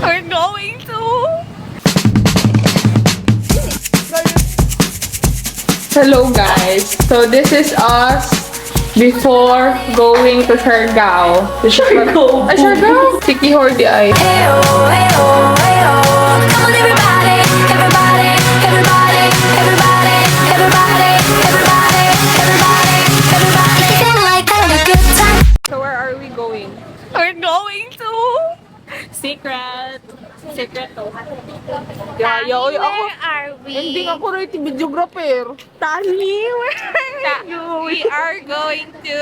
We're going to... Hello guys, so this is us before going to Siargao. Siargao. Ay, Siargao! Sikihor di ay. Come on everybody, everybody, everybody, everybody, everybody, everybody, everybody, everybody. Sing like having a good time. So where are we going? We're going to... Secret. Secret to. Where are we? Ending ako rin videographer. Tani, where are you? We are going to...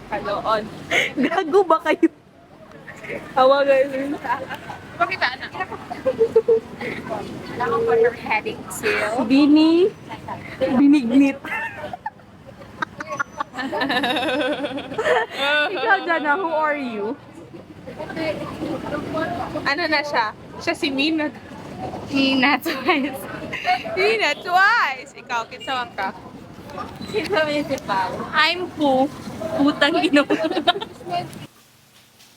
Kaloon. Gago ba kayo? Hawa guys. Pakita na. Now we're heading to... Binignit. Ikaw, Jana, who are you? Ano na siya? Siya si Mina. Nina twice. Mina twice! Ikaw, kinsawan ka. Sino municipal? I'm Poo. Putang ino.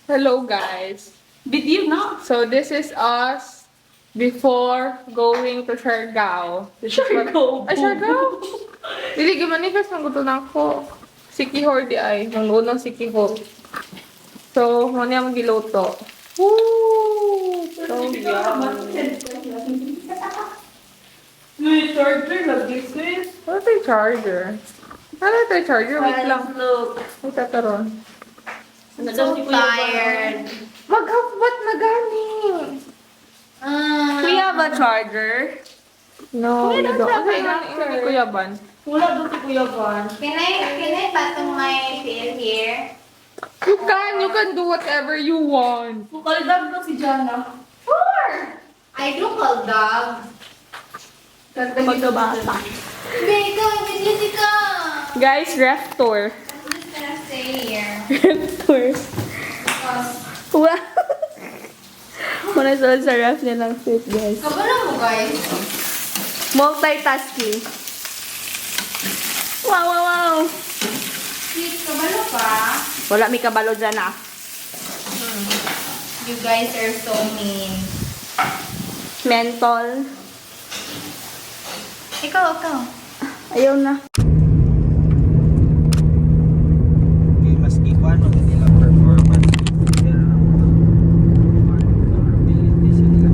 Hello guys. Video na. So this is us before going to Siargao. Siargao. Ay, Siargao! Dili, gimanifest ng gusto na ako. Sikihor di ay. Mangunang sikihor. So, muna yung giluto. Woo! So, May charger lagi sis. ano tayo charger? Ano tayo charger? Wait lang. Look. May tataron. So tired. Mag-half-bat na gani. We have a charger. No, we don't. Ano have yung an ni Kuya Ban? Wala doon si Kuya Van. Can I button my tail here? You can do whatever you want. Bukaldag na si Jana. Sure! I do call dog. Magkabata. Hindi, ikaw, hindi ka. Guys, ref tour. I'm just gonna stay here. Ref tour. Because, Wow! Muna sa ref nilang fit, guys. kabalo mo guys. Multitasking. Wow, wow, wow! Please, kabalo pa. Wala may kabalo dyan ah. You guys are so mean. Mentol. Ikaw. Ayaw na. Okay, maski kung ano nilang performance, pero ability sila.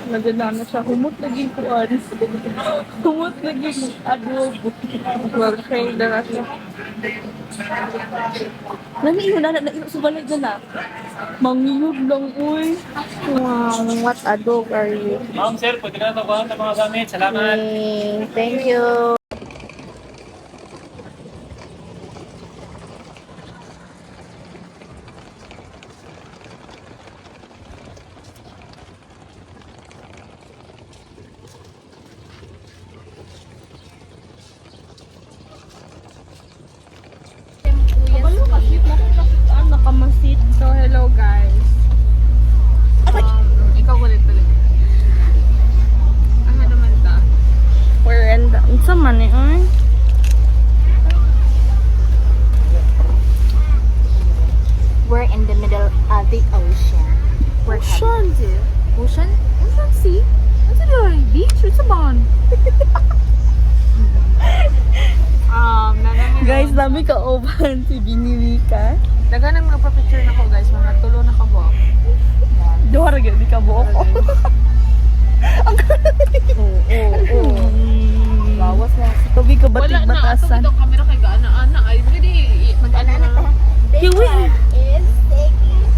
Naganda na siya. Humot lagi kuan. Humot lagi adobo. Mag-train na siya. Naniyo na subalay dyan ah. Mangiyod lang, uy. Wow, what a dog are you? Ma'am, sir, pwede na tawahan ng mga gamit. Salamat. Thank you. Nakamasid. So, hello guys. Ikaw ulit. Ano naman ta? We're in the... Unsa man eh, oy? We're in the middle of the ocean. We're Ocean. Ocean? Ocean sea? What's it doing? Beach? What's it on? Guys, dami ka oban si Binilika. Dagan ang magpa-picture na ko guys. Mga tulo na kabuok. Duha ra gyud di ka buok. Bawas na. Tubi ka batig batasan. Wala na. Ito camera kay gaana-ana. Ay, pwede. Mag-ana na. Kiwi. Is taking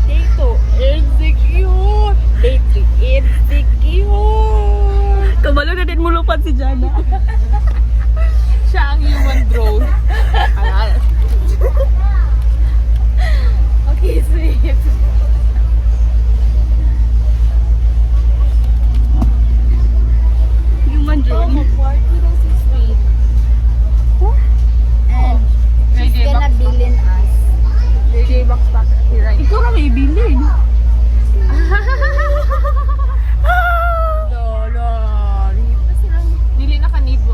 Dito, insecure. Dito, insecure. Kabalo na din mo lupat si Jana. Siya ang human drone. Okay, sweet. Human drone. and she's gonna billion us. J-Box pack. Right. Ikaw na may bilin. Lolo. Dili na kanibwa.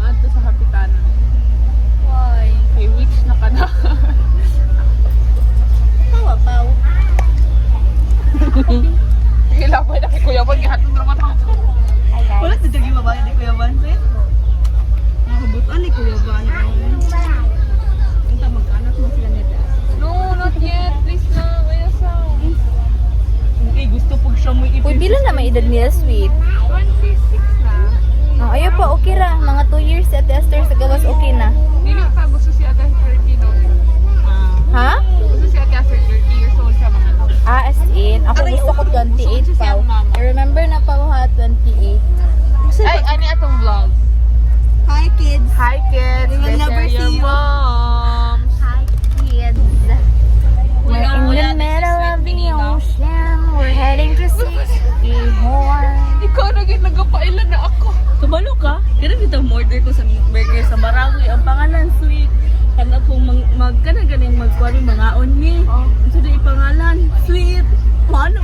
magkana ganing magkwari mga onni. Ito na ipangalan. Sweet. Mana.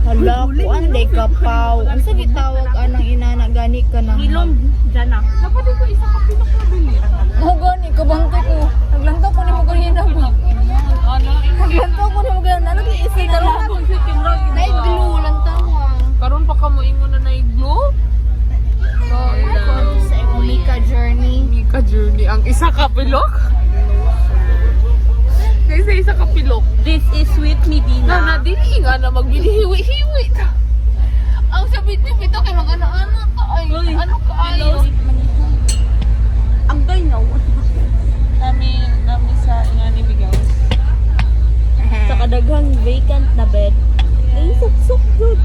Hala, kuan day kapaw. Ang sa gitawag anang inana gani ka na. Ilong dyan na. Dapat ko isa ka pinakabili. Mo gani kabangto ko. Naglantaw ko ni mo ganina ba. Naglantaw ko ni mo ganina. Ano kay isa na lang. Nay glue lantaw ah. Karon pa ka mo ingon na na-glue? Sa imong Mika journey. Mika journey. Ang isa ka pilok? Kasi isa ka pilok. This is Sweet Medina. Na dili nga na magbili-hiwi-hiwi ta. Ang sabi niyo ito kay mag-ano-ano ka ay. Ano ka ay? Ang ganyaw. Nami sa ingani bigaw. Sa kadaghang vacant na bed. Ay, sok good.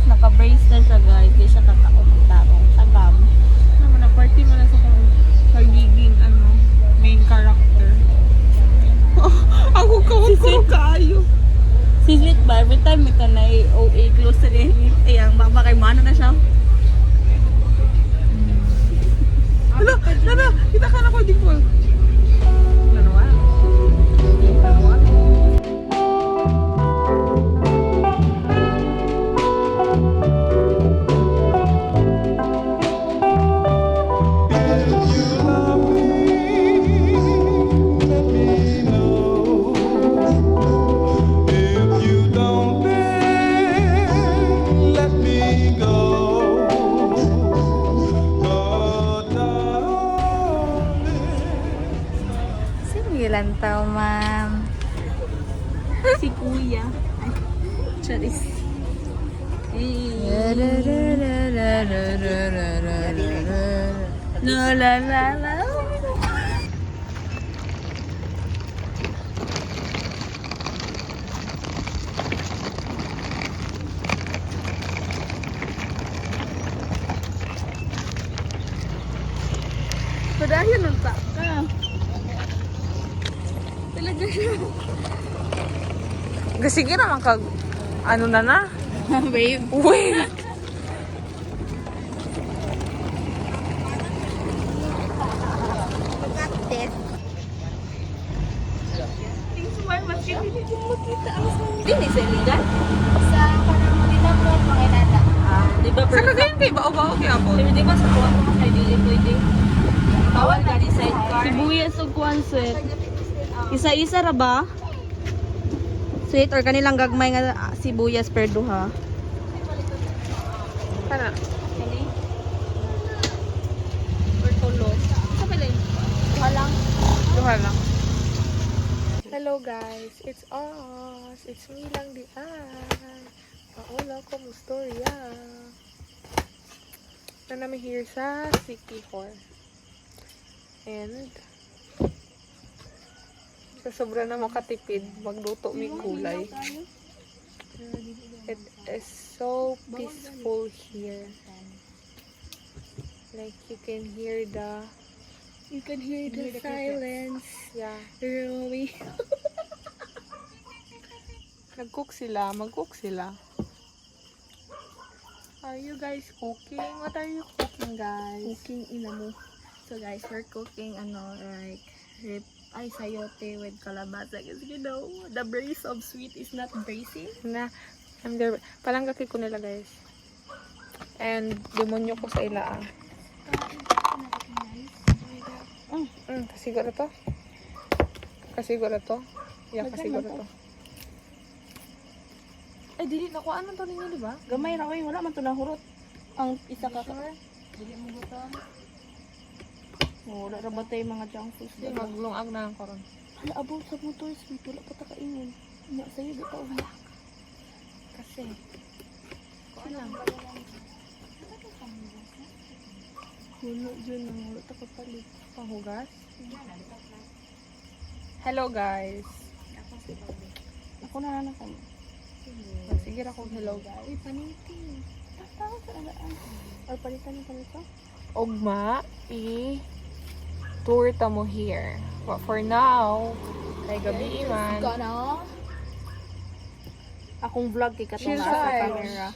Naka-brace na siya guys. Di siya kakaong-tarong. Tagam. Naman na party mo na sa kong pagiging main character. Ako kawat kaayo. Si Sweet ba? Every time may kanay OA close na rin. Ay, ang baba kay Mano na siya. Nana, kita ka na ko di ko. Sige lantaw ma'am. Si Kuya. Ay, charis. La la la la. Padayon nun ta. Talaga siya. Sige naman kag ano na. Babe. Wait. Dili sa iligan? Sa kanang mga dinapon mga inana. Di ba Sa kagayan kay bao-bao kay ako. Di ba sa kuha ko kay dili pwede? Bawal ka di sidecar. Sibuyas o kuan sweet. Isa-isa ra ba? Sweet or kanilang gagmay nga sibuyas per duha. Kana. Kani? Or tulo. Sa pala yun? Duha lang. Duha lang. Hello guys, it's us. It's me lang di ay. Hola, kumusta na namin here sa Sikihor. And sa sobra na makatipid, magluto may kulay. It is so peaceful here. Like you can hear the silence. yeah. Really? Mag-cook sila. Are you guys cooking? What are you cooking, guys? Cooking ina mo. So guys, we're cooking like sayote with kalabasa. Because you know, the brace of sweet is not bracing. Na, I'm there. Palanggaki ko nila, guys. And demonyo ko sa ila. Kasiguro to? Yeah, kasiguro to. Ay, dili na ko. Anong to ninyo, di ba? Gamay ra koy, wala man to nahurot. Ang isa ka Dili mo gutom. wala ra ba tayo mga junk foods. Hindi, maglungag na ang koron. Hala, abot sa motor sweet, wala pa ta kaingon. Nya sayo di ka umak. Kasi, Kuno dyan nang wala ta kapalit. panghugas. Hello, guys. Ako na lang kami. Sige, ako hello, guys. Uy, paniti. Tatawa sa alaan. Or palitan ng panito? Ugma, i-tour ta mo here. But for now, kay gabi man. Gana. Akong vlog kay katong Chill sa vibes. camera.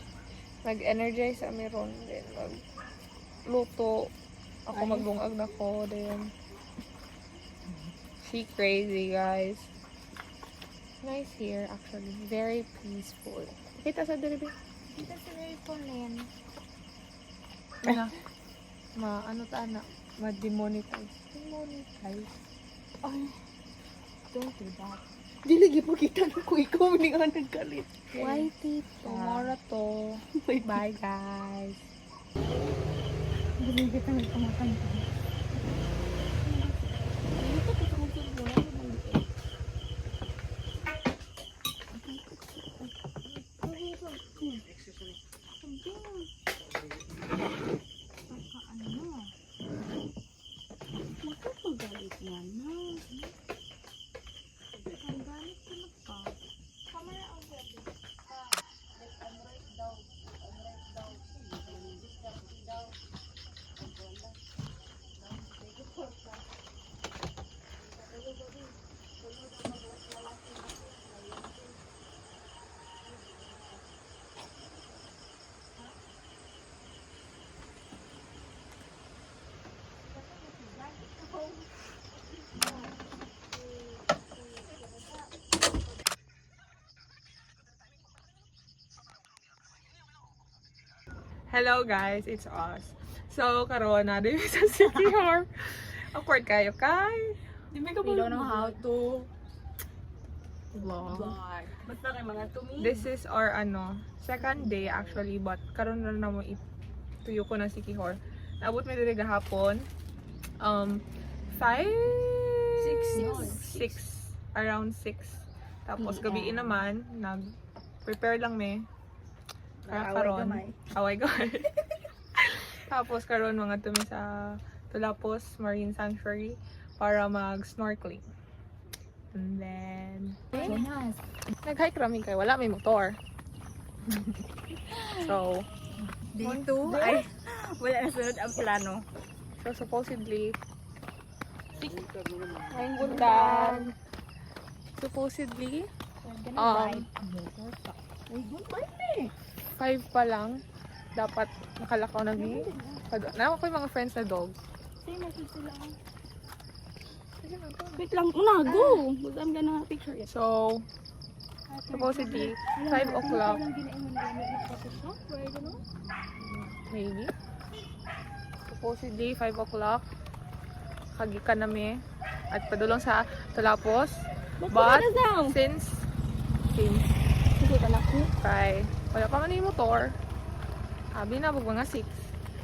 Nag-energize sa meron. Then, magluto. Ako maglungag na ko. Then, she crazy, guys. Nice here, actually. Very peaceful. Kita sa diribi? Dito sa very Pauline. Ano ta na? Ma-demonetize. Demonetize. Ay, don't do that. Dili gipakita na ko ikaw ni nga nagkalit. Why, tita? Tomorrow to. Bye, guys. Dili kita nagpamakan ko. Hello guys, it's us. So, karon na din sa City Hall. Awkward kayo kay. Di may ka We don't know how to Vlog. Basta kay mga tumi. This is our second day actually, but karon na mo ituyo ko ng City Hall. Naabot mi diri gahapon. 5 around 6. Tapos gabi naman nag-prepare lang me. Karon away gamay. Tapos karon mga tumi sa Tulapos Marine Sanctuary para mag-snorkeling. And then nag-hike kami kay wala may motor. So Dito ay wala na sunod ang plano. supposedly ay gundan. Supposedly 5 pa lang dapat nakalakaw na mi. Nawa ko yung mga friends na dog. Wait lang, una go. But I'm gonna picture it. So supposedly 5 o'clock maybe. Supposedly 5 o'clock kagikan nami at padulong sa Tulapos. But since kay wala pa man yung motor, sabi na mga 6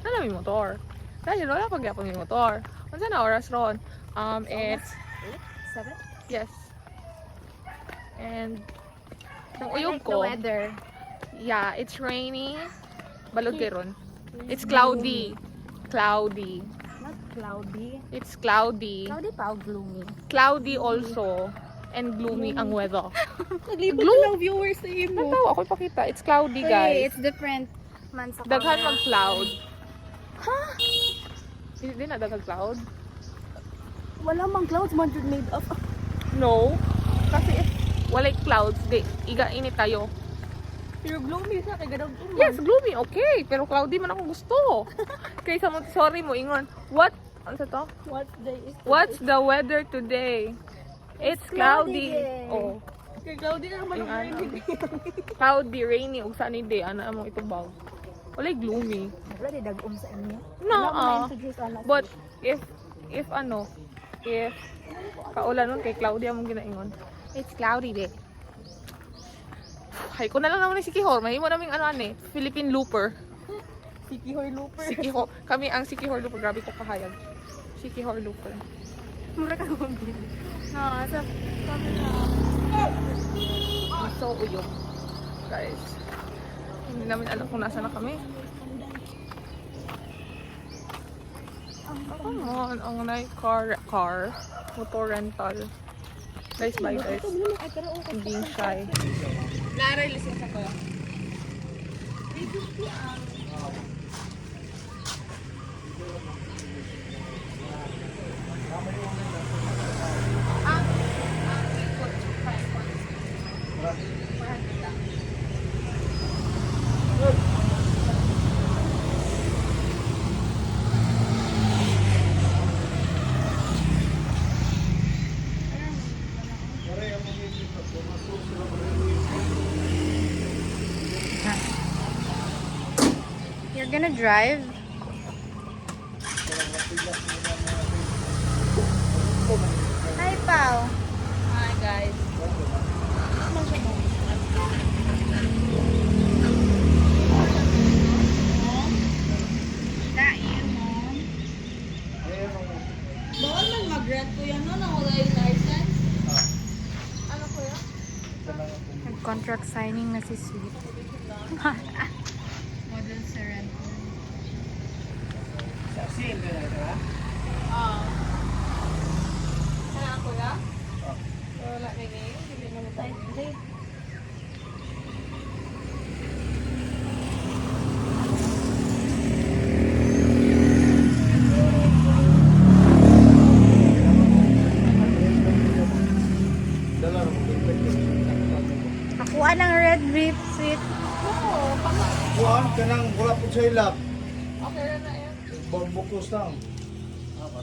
na may motor. Dahil wala pa gyapon yung motor. Unsa na oras ron? It's 7? yes. And nang uyog ko, weather. yeah, it's rainy. Balod kay ron. It's cloudy. Cloudy. Not cloudy. It's cloudy. Cloudy pa o gloomy? Cloudy also. And gloomy ang weather. Naglibot ng viewers sa imo. Natawa ako ipakita. It's cloudy, Wait, guys. it's different man sa Daghan camera. mag-cloud. Ha? Hindi na daghan cloud? Wala mang clouds man jud made of. No. Kasi if walay clouds, di, iga-init tayo. Pero gloomy sa kay gadang Yes, gloomy, okay. Pero cloudy man ako gusto. Kaysa Montessori mo, ingon, what? Ano sa to? What day is What's the weather today? It's cloudy. cloudy. Oh, kay cloudy na naman ang Yung rainy. cloudy, rainy, ug sunny day. Ano mo ito ba? Walay gloomy. Wala di dagom sa inyo. No, Introduce on us. but if kaulan nun kay cloudy among ginaingon. It's cloudy day. Hay ko na lang naman ni Sikihor. Mahimo naming Philippine Looper. Sikihor looper. Sikihor. Kami ang Sikihor Looper. Grabe ko kahayag. Sikihor Looper. Mura ka gumbi. No, sa camera. So uyok. Guys. Hindi namin alam kung nasa na kami. Come on. Ang car. Motor rental. Guys, bye guys. I'm being shy. Naray lisensya ko. You're gonna drive? Hi, Pao. Hi guys. Bawal man mag-rent ko yan no, na wala yung license. Ano ko yun? Nag-contract signing na si Sweet. Model Serenity. Ano ako na? Wala na ngayon. Hindi na tayo. Nakuha ng red drip, Sweet. Kuhan ka nang wala po sa ilap. Okay na yan. Bukos lang.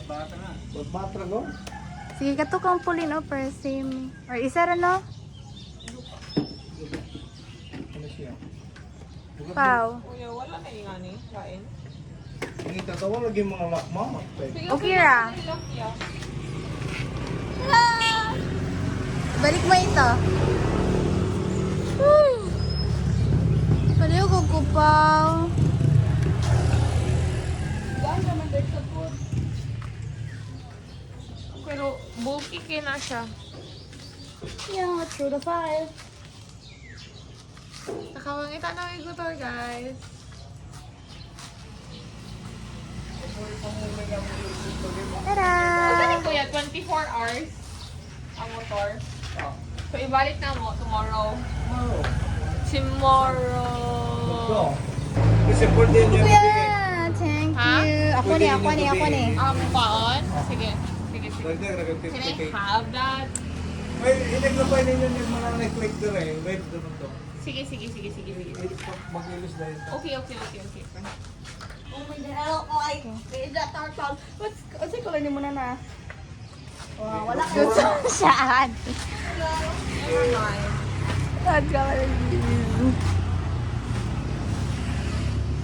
Bata na. Bata go? Sige, katukang pulin o per same. Or isa rin no? Ano siya? Pao. Kuya, wala na yung ani. Kain. Hindi tatawa lagi mga lakma. Okay ra. Balik mo ito. Baliw ko kupaw. Pero bulky kayo na siya. Yeah, through the fire. Nakawangita na yung motor, guys. Tada! Ano kuya? 24 hours ang motor. So, ibalik na mo tomorrow. Tomorrow. Kasi for din niya. Kuya, thank Ha? you. Ako ni. Paon? Sige. Sige. Dagdag, Can I 50k. have that? May inaglapay ninyo yung mga na-click doon eh. Wait doon to. Sige. Mag-ilis dahil. Okay. Oh my god, ay, that tartan. What's it color ni mo na? Wow, wala ka. Saan? Never mind. Sad ka wala.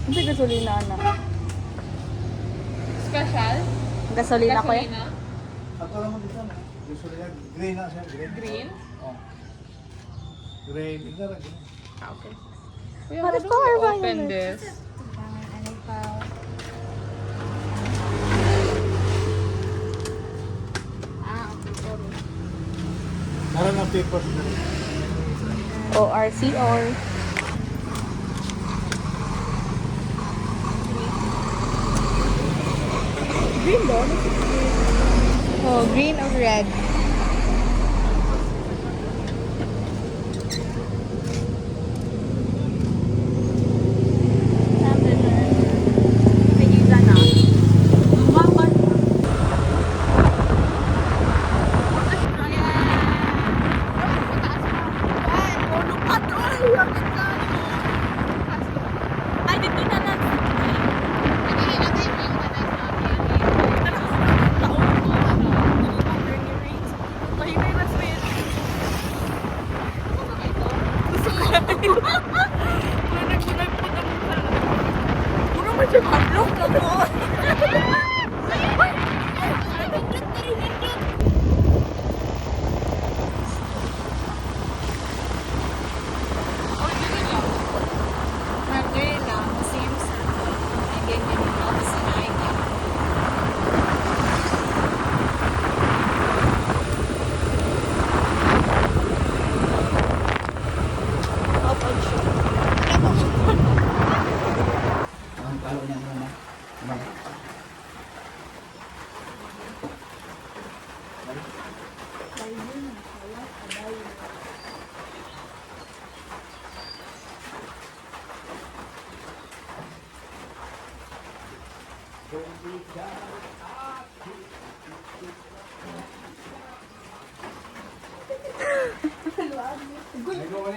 Hindi gasolina na. Special? Gasolina ko eh. Gasolina? Ako naman dito na. Gusto nila, green na siya. Green? Oh. Green. Ika na green. Okay. What color ba yun? Open this. Ano pa? Meron ng papers na rin. ORCR. Green doon? Oh, green or red? Pinisa na. Umapan. Ay, dito na lang. Puro mo siya mablok ka mo.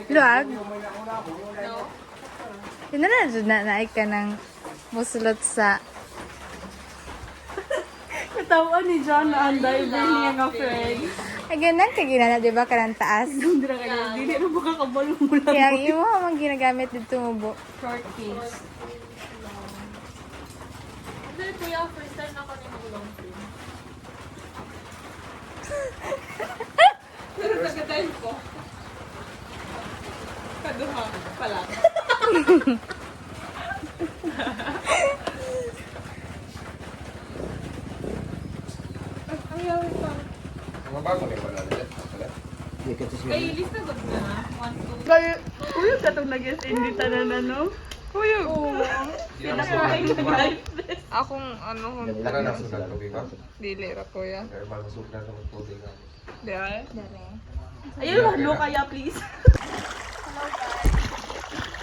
Luag? Yun na naik ka ng musulot sa... Katawan ni John na ang diver niya nga friend. Ay, ganun ka ginana, di ba? Karang taas. Hindi na kanya, hindi na makakabalo mo lang. Kaya ang imo ang ginagamit dito mo, bo. Short case. Hindi, kuya, first time na kami mag-long film. Pero nagkatayin ko. Kaduha pala. Ang yawin pa. Kay list na gud na. 1, 2. Kaya, kuya katong nag-SND tanan na, no? Kuya, Pinakain na guys. akong ano, Tara na sa tubig ba? dili ra kuya. Pero magsusukan sa tubig. Di ay? Ayun, hello kaya please.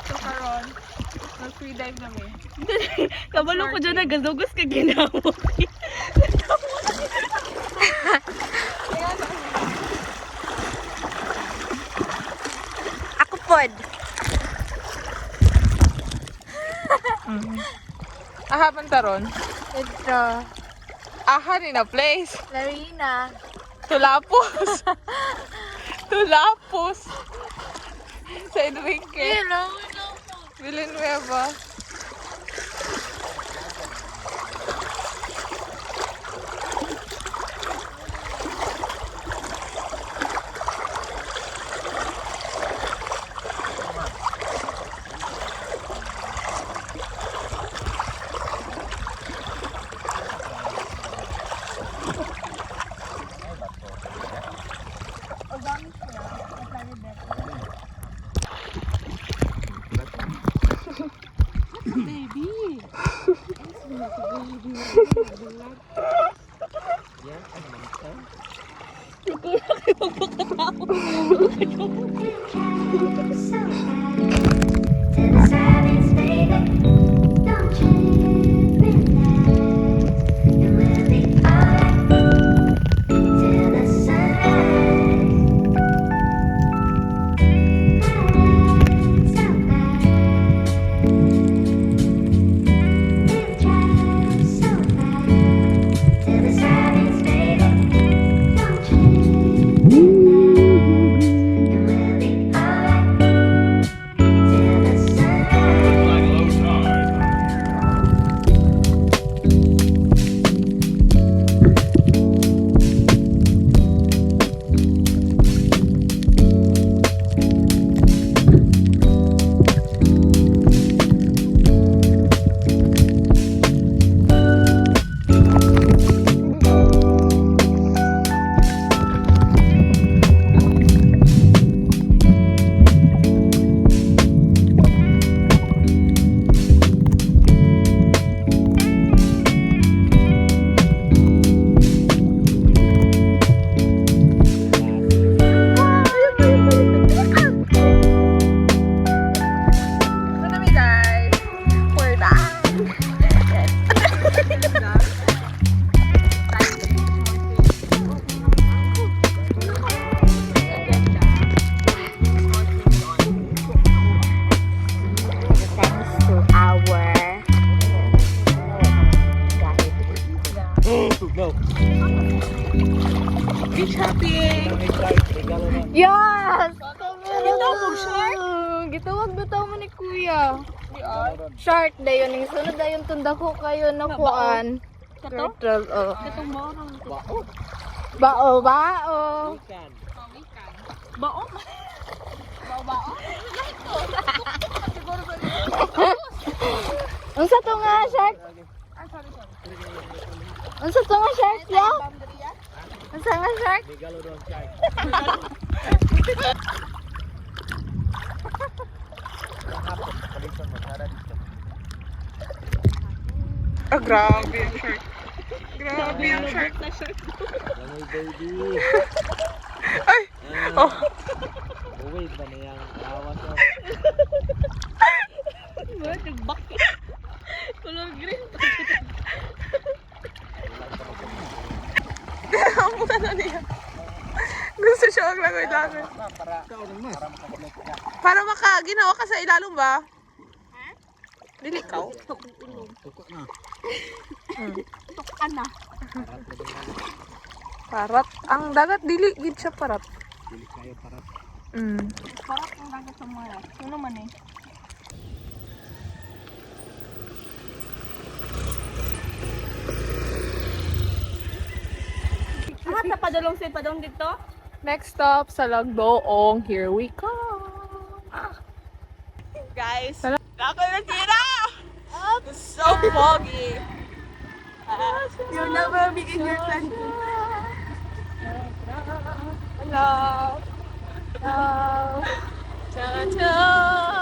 So karon, nag-free dive kami. Kabalo ko dyan nagasugos ka ginawa. Ako pod. Aha man taron. Ito. Aha ni na place. Larina. Tulapos. Tulapos. Sa Edwinke. Hello. Villanueva. Beach hopping! Yes! Gitawag bitaw mo ni kuya. Shark dayon ning sunod dayon tunda ko kayo na kuan. Turtle. Oh. Katong maorang. Bao, bao. Bao? Unsa to nga shark? Unsa to nga shark ya? Unsa nga shark? Ah, grabe yung shark. Grabe yung shark. Langoy baby. Ay! Oh! Uwi ba niyang awas mo? Nagbakit. Color green. Amo na niya. Gusto siya maglangoy-langoy. Para ginawa ka sa ilalong ba? Dili ka? Tukok na. Ana. Parat. Ang dagat dili gid siya parat. Dili kayo para. Parang ang dagat sa mga. Ano man eh. sa padulong sa padong dito? Next stop, Salagdoong. Here we go. Guys, ako natira! It's so foggy. You'll never be in your 20s. Hello. Hello.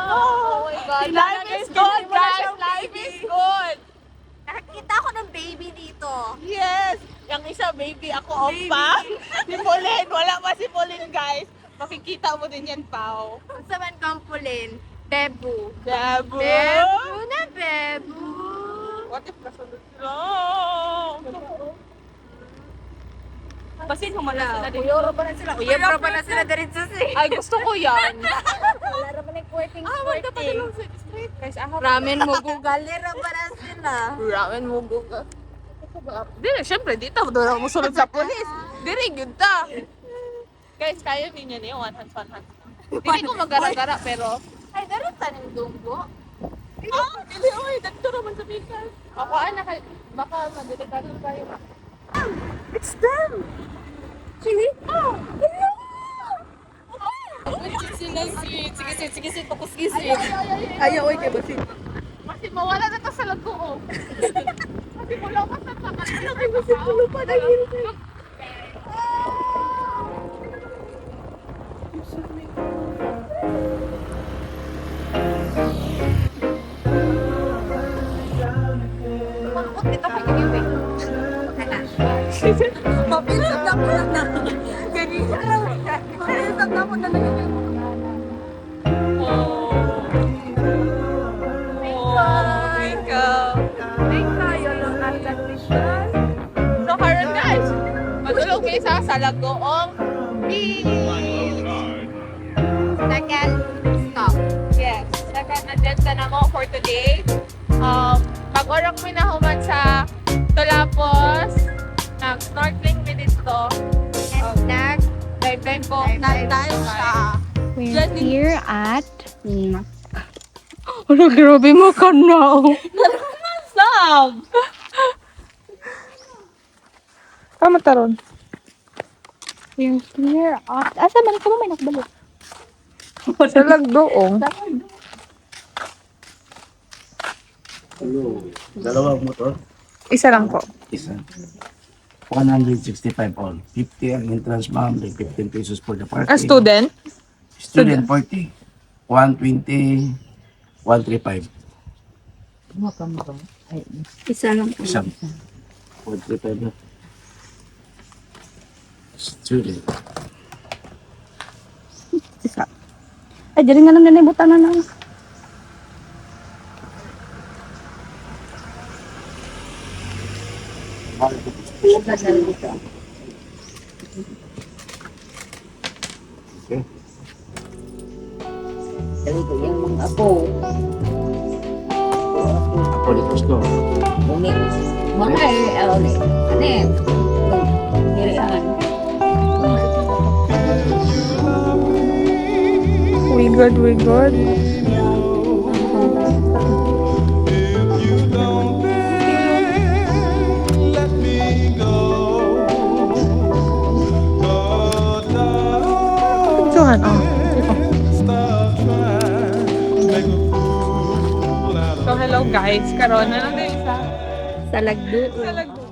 Oh my God. Life is good, guys. Life is good. Nakakita ko ng baby dito. Yes. Yung isa baby, ako opa. Si Pauline, wala pa si Pauline, guys. Makikita mo din yan, Pao. Sa man kampulin, Bebu. Dabu. Bebu na Bebu. What if nasunod sila? Basin humala sila din. Uyoro pa na sila. Uyoro pa na sila diretso si. Ay, gusto ko yan. Wala ra man courting. Wala pa din sa street. Guys, ako. Ramen mo Galera pa na sila. Ramen mo guga. Dili, syempre, dito. Doon mo sunod sa polis. Dili, yun ta. Guys, kaya ninyo niya. One hands, one hands. Hindi ko magara-gara, pero... Ay, darat tanim dunggo. Dili, oy, dagto naman sa pikas. Ako, anak, baka madelikado tayo. It's them! Chili? Oh, hello! Sige, fokus gisit. Ayaw, oy, kay Basin. Kasi mawala na to sa lagoong. Kasi wala ka sa takas. Ay, Basin, pulo pa na yun. Makot dito kay Giwing. Mapinsap na po lang na. Ganyan. Mapinsap na po na lang. So, karon guys, madulog kayo sa Salagoong Beach. Second stop. Yes, second agenda na mo for today. Pag-orok mo na human sa Tulapos, nag-snorkeling mi dito. And next, Dive po. Nag-dive siya. We're here at... Ano, grabe mo ka na. Stop! Tama taron. We're here at... Asa man ka mo may nakabalik? Sa Lagdoong. Hello. Dalawang motor. Isa lang po. Isa. 165 all. 50 ang entrance ma'am. Like 15 pesos for the parking. A student? Student 40. 120. 135. Isa lang. Isang. 135 na. Student. Isa. Ay, diri nga lang na ibutan na lang. Okay. Ako dito gusto. We good. Tuhan, oh. So, hello guys. Karon, ano din sa Sa Lagdo. Salagdo.